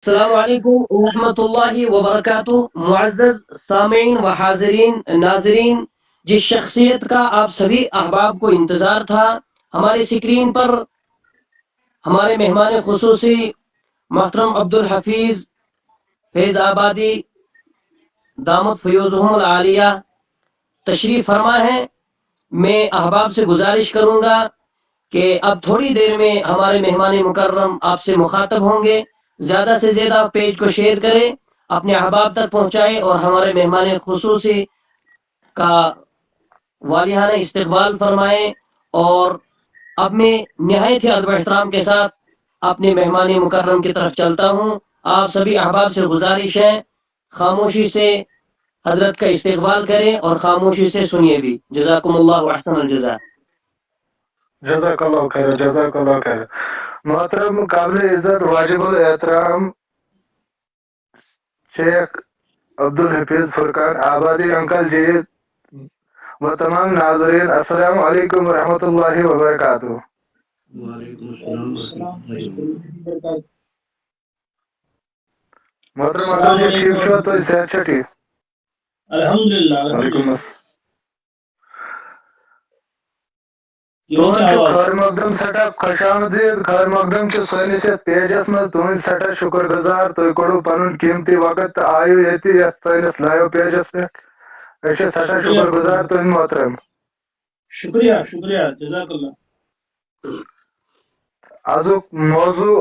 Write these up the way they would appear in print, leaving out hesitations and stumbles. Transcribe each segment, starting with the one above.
السلام علیکم ورحمۃ اللہ وبرکاتہ، معزز سامعین و حاضرین ناظرین، جس شخصیت کا آپ سبھی احباب کو انتظار تھا، ہماری اسکرین پر ہمارے مہمان خصوصی محترم عبدالحفیظ فیض آبادی دامت فیوزہم العالیہ تشریف فرما ہے۔ میں احباب سے گزارش کروں گا کہ اب تھوڑی دیر میں ہمارے مہمان مکرم آپ سے مخاطب ہوں گے۔ زیادہ سے زیادہ پیج کو شیئر کریں، اپنے احباب تک پہنچائیں اور ہمارے مہمان خصوصی کا والیانہ استقبال فرمائیں۔ اور اب میں نہایت ہی ادب و احترام کے ساتھ اپنے مہمان مکرم کی طرف چلتا ہوں۔ آپ سبھی احباب سے گزارش ہے، خاموشی سے حضرت کا استقبال کریں اور خاموشی سے سنیے بھی۔ جزاکم اللہ احسن الجزا۔ جزاک اللہ خیر، جزاک اللہ خیر۔ محترم قابل عزت واجب الاحترام شیخ عبدالحفیظ فرقان آبادی انکل جی و تمام ناظرین، السلام علیکم ورحمۃ اللہ وبرکاتہ۔ وعلیکم السلام ورحمۃ اللہ وبرکاتہ۔ محترم انکل السلام جی علیکم ٹھیک چھو ورحمۃ تو اللہ۔ صحت چھا ٹھیک؟ الحمدللہ وعلیکم الحمدللہ۔ السلام۔ یہ تہن آواز خیر مقدم سٹھا خوش آمدید، خیر مقدم کے سٲنِس یتھ پیجس منٛز تُہنٛدۍ سٹھا شکر گزار، تُہۍ کوٚڑوٕ پنُن قیمتی وقت تہٕ آیِو ییٚتہِ یتھ سٲنِس لایو پیجس پٮ۪ٹھ۔ أسۍ چھِ سٹھا شکریہ شکر گزار تُہنٛدۍ محترم۔ شکریہ شکریہ، جزاک اللہ۔ آزُک موضوع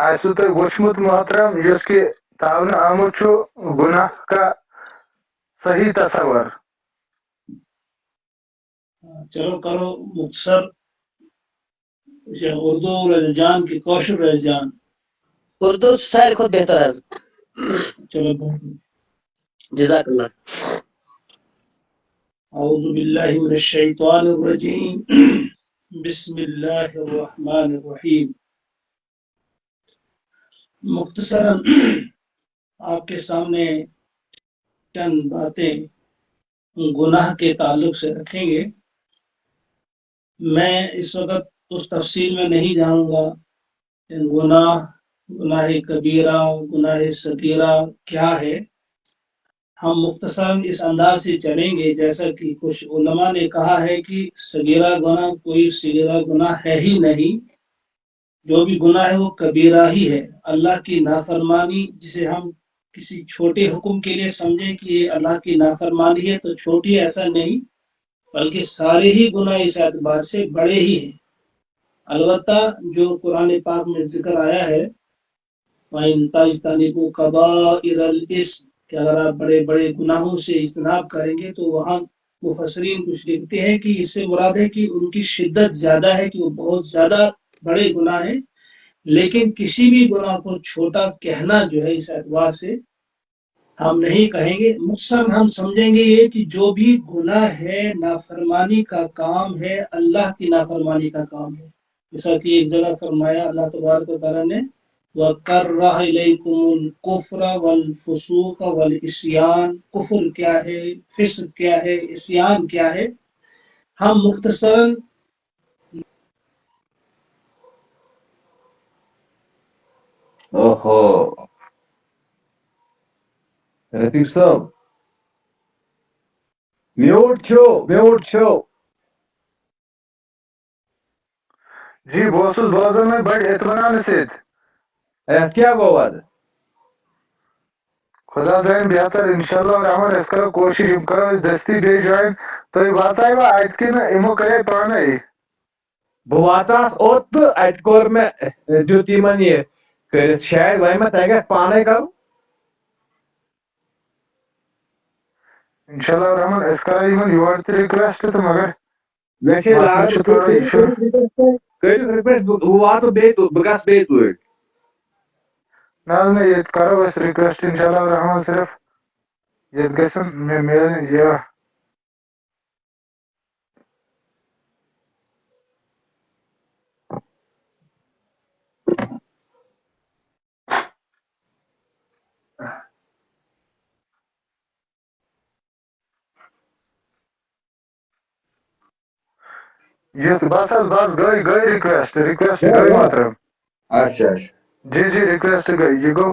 آسوٕ تۄہہِ وٕچھمُت محترم، یُس کہِ تھاونہٕ آمُت چھُ گُناہ کا صحیح تصور۔ چلو کرو مختصر اردو رز جان کی کوشر رز جان۔ اردو ساروی کھۄتہٕ بہتر حظ۔ چلو بہت جزاک اللہ۔ اعوذ باللہ من الشیطان الرجیم، بسم اللہ الرحمن الرحیم۔ مختصراً آپ کے سامنے چند باتیں گناہ کے تعلق سے رکھیں گے۔ میں اس وقت اس تفصیل میں نہیں جاؤں گا کہ گناہ کبیرہ گناہ صغیرہ کیا ہے۔ ہم مختصراً اس انداز سے چلیں گے جیسا کہ کچھ علماء نے کہا ہے کہ صغیرہ گناہ کوئی صغیرہ گناہ ہے ہی نہیں، جو بھی گناہ ہے وہ کبیرہ ہی ہے۔ اللہ کی نافرمانی جسے ہم کسی چھوٹے حکم کے لیے سمجھیں کہ یہ اللہ کی نافرمانی ہے تو چھوٹی ایسا نہیں، بلکہ سارے ہی گناہ اس اعتبار سے بڑے ہی ہیں۔ البتہ جو قرآن پاک میں ذکر آیا ہے وَإِن تَجْتَنِبُوا كَبَائِرَ الْإِثْمِ، کہ اگر آپ بڑے بڑے گناہوں سے اجتناب کریں گے، تو وہاں مفسرین کچھ لکھتے ہیں کہ اس سے مراد ہے کہ ان کی شدت زیادہ ہے، کہ وہ بہت زیادہ بڑے گناہ ہیں۔ لیکن کسی بھی گناہ کو چھوٹا کہنا جو ہے اس اعتبار سے ہم نہیں کہیں گے۔ مختصر ہم سمجھیں گے یہ کہ جو بھی گناہ ہے نافرمانی کا کام ہے، اللہ کی نافرمانی کا کام ہے۔ جیسا کہ ایک جگہ فرمایا اللہ تبارک و تعالیٰ نے وَكَرَّهَ إِلَيْكُمُ الْكُفْرَ وَالْفُسُوقَ وَالْعِصْيَانَ، کفر کیا ہے، فسق کیا ہے، عصیان کیا ہے۔ ہم مختصراً اوہو رفیق صاحب میوٹ چھو۔ جی بہٕ اوسُس بوزان وۄنۍ بڑِ اطمینان سۭتۍ۔ کیا گوٚو ادٕ؟ خدا زانہِ بہتر، انشاءاللہ الرحمن أسۍ کرو کوٗشش، یِم کرو أسۍ دٔستی بیٚیہِ جوین۔ تُہۍ واتایوا اتہِ کِنہٕ یِمو کرے پانے؟ بہٕ واتاس اوٚت تہٕ اتہِ کوٚر مےٚ دیُت یِمن یہِ کٔرِتھ شاید وۄنۍ ما تگیٚکھ پانے کرُن۔ انشاءاللہ الرحمن أسۍ کرو یِمن یورٕ تہِ رِکویسٹ تہٕ مگر مےٚ چھے مسلہٕ لاگان چھُ تھوڑا یہِ چھُ کٔرِو رِکویسٹ بہٕ واتہٕ بیٚیہِ بہٕ گژھٕ بیٚیہِ توٗرۍ۔ نہ حظ نہ ییٚتہِ کرو أسۍ رِکویسٹ انشاءاللہ الرحمن، صرف ییٚتہِ گژھن مےٚ میلٕنۍ یہِ یُتھ بس حظ بس گٔے رِکویسٹ گٔے محترم۔ اچھا جی جی رِکویسٹ گٔے، یہِ گوٚو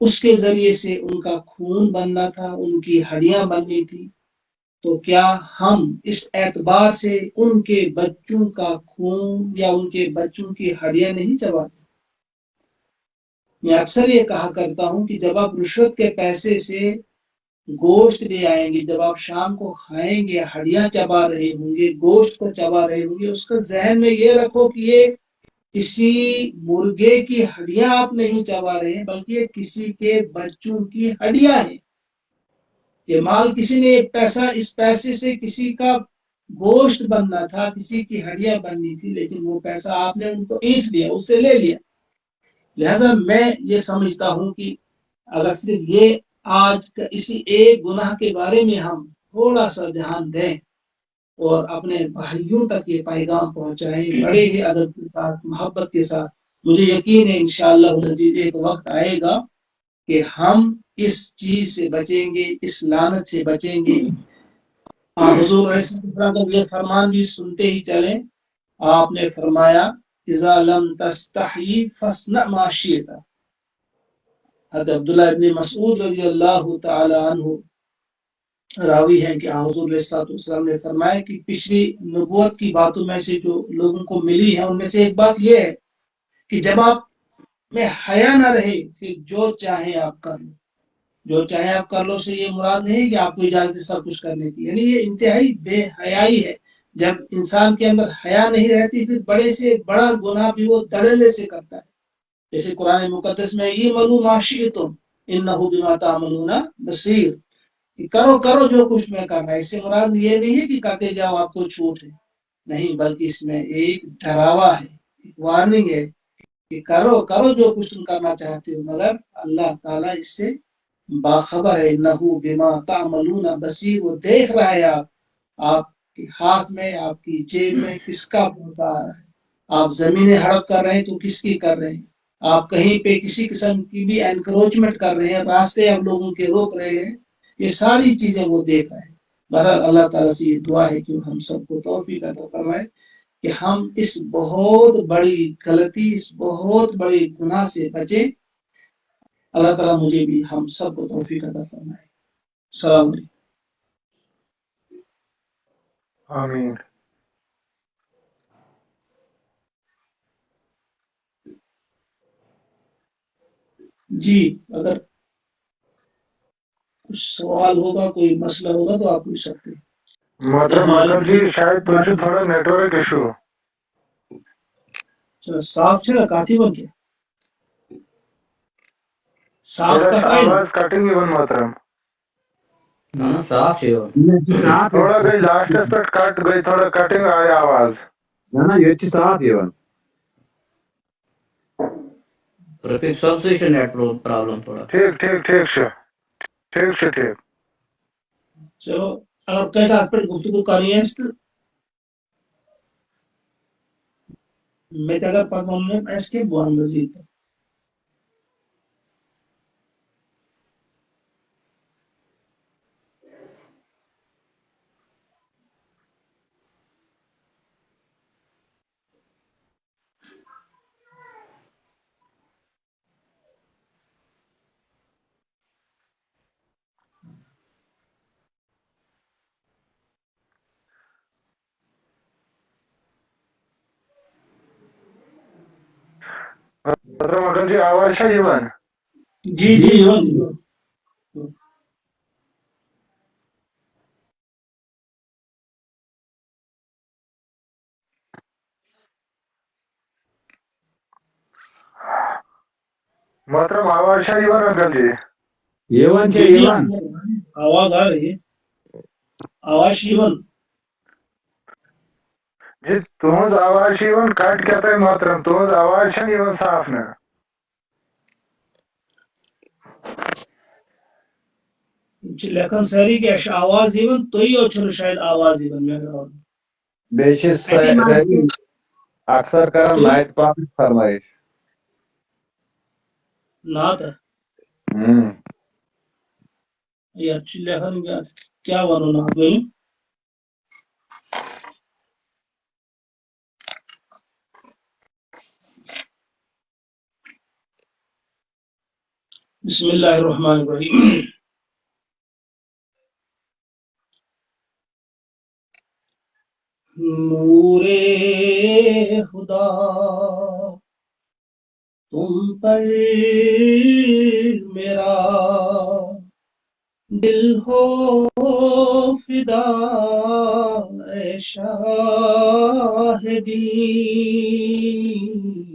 اس کے ذریعے سے ان کا خون بننا تھا، ان کی ہڈیاں بننی تھی، تو کیا ہم اس اعتبار سے ان کے بچوں کا خون یا ان کے بچوں کی ہڈیاں نہیں چباتے؟ میں اکثر یہ کہا کرتا ہوں کہ جب آپ رشوت کے پیسے سے گوشت لے آئیں گے، جب آپ شام کو کھائیں گے، ہڈیاں چبا رہے ہوں گے، گوشت کو چبا رہے ہوں گے، اس کا ذہن میں یہ رکھو کہ یہ کسی مرغے کی ہڈیاں آپ نہیں چبا رہے ہیں، بلکہ یہ کسی کے بچوں کی ہڈیاں ہیں۔ یہ مال کسی نے پیسہ، اس پیسے سے کسی کا گوشت بننا تھا، کسی کی ہڈیاں بننی تھی، لیکن وہ پیسہ آپ نے ان کو اینٹ لیا، اس سے لے لیا۔ لہذا میں یہ سمجھتا ہوں کہ اگر صرف یہ آج کا اسی ایک گناہ کے بارے میں ہم تھوڑا سا دھیان دیں اور اپنے بھائیوں تک یہ پیغام پہنچائیں بڑے ہی ادب کے ساتھ، محبت کے ساتھ، مجھے یقین ہے انشاءاللہ العزیز ایک وقت آئے گا کہ ہم اس چیز سے بچیں گے، اس لعنت سے بچیں گے۔ حضور علیہ السلام کا یہ فرمان بھی سنتے ہی چلیں، آپ نے فرمایا اذا لم تستحی فاصنع ما شئت۔ حضرت عبداللہ ابن مسعود رضی اللہ تعالی عنہ راوی ہے کہ حضور علیہ السلام نے فرمایا کہ پچھلی نبوت کی باتوں میں سے جو لوگوں کو ملی ہے ان میں سے ایک بات یہ ہے کہ جب آپ میں حیا نہ رہے پھر جو چاہے آپ کر لو۔ جو چاہے آپ کر لو سے یہ مراد نہیں کہ آپ کو اجازت ہے سب کچھ کرنے کی، یعنی یہ انتہائی بے حیائی ہے۔ جب انسان کے اندر حیا نہیں رہتی پھر بڑے سے بڑا گناہ بھی وہ دڑلے سے کرتا ہے۔ جیسے قرآن مقدس میں یہ ملو معاشی تم انہ بما تعملون بصیر، کرو کرو جو کچھ میں کرنا ہے۔ اس سے مراد یہ نہیں ہے کہ کرتے جاؤ آپ کو چھوٹ ہے، نہیں، بلکہ اس میں ایک ڈراوا ہے، ایک وارننگ ہے کہ کرو کرو جو کچھ تم کرنا چاہتے ہو، مگر اللہ تعالیٰ اس سے باخبر ہے۔ انہو بما تعملون بصیر، وہ دیکھ رہا ہے آپ کے ہاتھ میں، آپ کی جیب میں کس کا پیسہ آ رہا ہے، آپ زمینیں ہڑپ کر رہے ہیں تو کس کی کر رہے ہیں، آپ کہیں پہ کسی قسم کی بھی انکروچمنٹ کر رہے ہیں، راستے آپ لوگوں کے روک رہے ہیں، یہ ساری چیزیں وہ دیکھ رہے ہیں۔ بہرحال اللہ تعالیٰ سے یہ دعا ہے کہ ہم سب کو توفیق عطا فرمائے کہ ہم اس بہت بڑی غلطی، اس بہت بڑی گناہ سے بچیں۔ اللہ تعالیٰ مجھے بھی ہم سب کو توفیق عطا فرمائے۔ السلام علیکم۔ آمین۔ جی، اگر کچھ سوال ہوگا، کوئی مسئلہ ہوگا تو آپ پوچھ سکتے ہیں۔ محترم عقل جی شاید تجھے تھوڑا نیٹ ورک ایشو چلو صاف چلا کافی بن گیا، صاف تھوڑا کا سا فائل آواز کٹنگ ون محترم صاف ہے تھوڑا گئی لاسٹس پہ کٹ گئی، تھوڑا کٹنگ آئی آواز۔ یہ صاف یوان رفیق صاحب سے نیٹ پرابلم تھوڑا ٹھیک ٹھیک ٹھیک سے ٹھیک سے ٹھیک۔ چلو اگر کیسا آپ پر گفتگو کرنی ہے تو میں اگر پکڑوں میں اس کے بوان مزید محترم عقل جی آواز ہے یوان؟ جی جی یون محترم آواز ہے یوان عقل جی؟ جی جی آواز آ رہی ہے، آواز یون جی تہذ آواز یوان کٹ کہتا ہے محترم، تہذ آواز ہے یوان صاف نا۔ لیکن ساری کی آواز یون تو ہی شاید آواز یون میں اکثر کران نائٹ پاک فرمائش نات یہ لیکن کیا ونو نات ورن بسم اللہ الرحمن الرحیم. نور خدا تم پر میرا دل ہو فدا اے شاہدی.